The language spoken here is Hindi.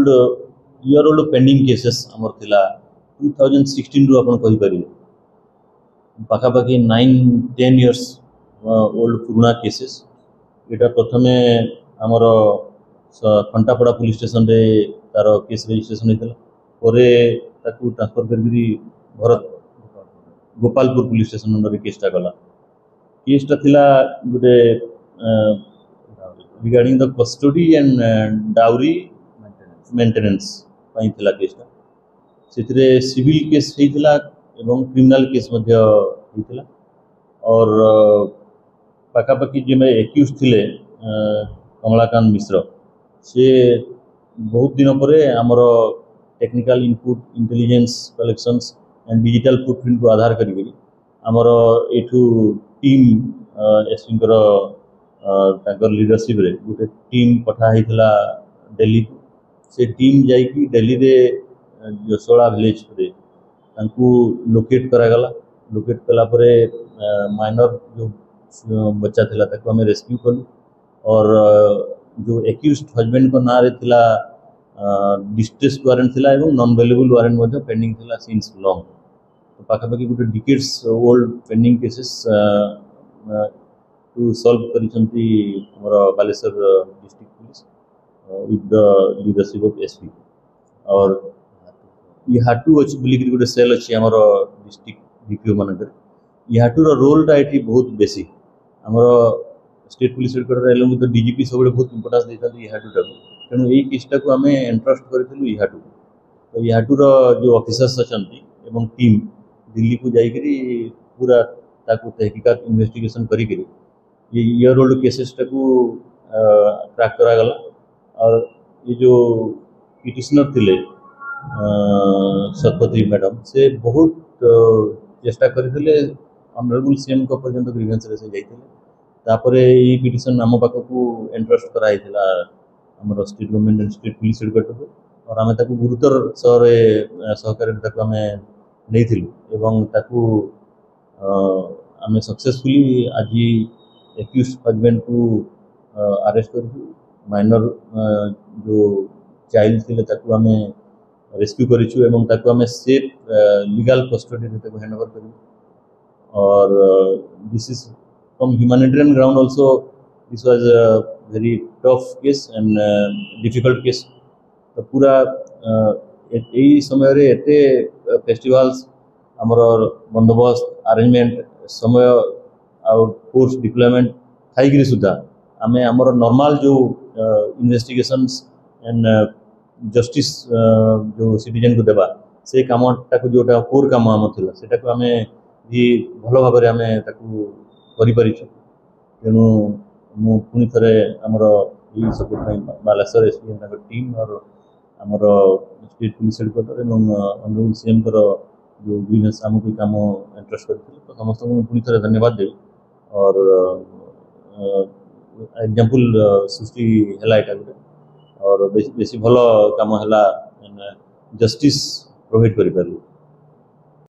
Old year old pending cases आमर थिला 2016 रु आपण कहि परिबे पाखापाखि 9-10 इयर्स ओल्ड पुराना केसेस एटा प्रथमे आमर खंटापड़ा पुलिस स्टेशन रे तार केस रजिस्ट्रेशन होता परे ताकू ट्रांसफर करके Bharat Gopalpur police station under केसटा गला केसटा थिला गोटे regarding the custody and dowry maintenance पई थिला केसटा सेथिरे सिविल केस हेतिला एवं क्रिमिनल केस मध्य हेतिला और पाखापाखि जे में एक्यूज थिले कमलाकांत मिश्र से बहुत दिन पर आमर technical input intelligence collections and digital footprint को आधार करी आमर एठू टीम एसपी लीडरशिप रे गोटे टीम पठा होता दिल्ली को से टीम जाइकी दिल्ली रे जसोड़ा विलेज रे तांकू लोकेट करागला लोकेट कला परे माइनर जो बच्चा थिला ताको हमें रेस्क्यू कलु और जो एक्यूज्ड हस्बैंड को ना रे थिला डिस्ट्रेस वारंट थिला एवं नॉन अवेलेबल वारंट मध्ये पेंडिंग थिला सिंस लॉन्ग तो पाखापाखि गोटे decades old pending cases to solve करिसंती हमर Baleswar district police with the leadership of SP और इहाटू अच्छी बोलिक गोटे सेल अच्छी आमर डिस्ट्रिक्ट डीपीओ मानकर इहाटूर रोलटा ये बहुत बेसी आमर स्टेट पुलिस हेडक्वार्टर एलंग तो डीजीपी सब बहुत इंपोर्टेंस देता इहाटूटा तेणु यही केसटा को आम एंट्रस्ट करूँ इहाटू तो इहाटूर जो ऑफिसर्स अच्छा एवं टीम दिल्ली को जाकरी पूरा ताकू तहकीकात इन्वेस्टिगेशन करी ये ईयर ओल्ड केसेसटा को ट्रैक करागला और ये जो पिटिशनर थिले शतपथी मैडम से बहुत चेष्टा करते ऑनरेबल सीएम को पर्यंत ग्रीवेंस रे से जाइथिले तापरे ई पिटिशन आम पाखकू एंट्रस्ट कराइथिला हमर state government and state police headquarter और आम ताकू गुरुतर सहकारी ताकू आम नहींथिलु एवं ताकू आम सक्सेसफुली आज एक्यूज्ड हस्बैंड को अरेस्ट कर माइनर जो चाइल्ड थिले ताकू आम रेस्क्यू करिछु एवं ताकू आम सेफ लीगल कस्टडी रे ताकू हैंडओवर करिछु और this is from humanitarian ground also this was a very tough case and difficult case तो पूरा यही समय रे एते फेस्टिवल्स हमर बंदोबस्त अरेंजमेंट समय और फोर्स डिप्लॉयमेंट थाई सुधा आम आमर नॉर्मल जो इन्वेस्टिगेशंस एंड जस्टिस जो सिटीजन को देवा से कामटा को जोटा कोर काम आम थिला सेटा को आमे भी भल भाव में आम करिपरिछु तेणु मु पुनी थरे आमर यही सब बालेश्वर एसपी टीम और आमर स्टेट पुलिस हेडक्वार्टर एवं ऑनरेबल सीएम कर जो ग्रीवेंस आमको काम इंटरेस्ट करते तो समस्त को पुनी थरे धन्यवाद देवी और एग्जाम्पल सृष्टि है यहाँ गोटे और बेसी भल काम है जस्टिस प्रोवाइड कर पारू।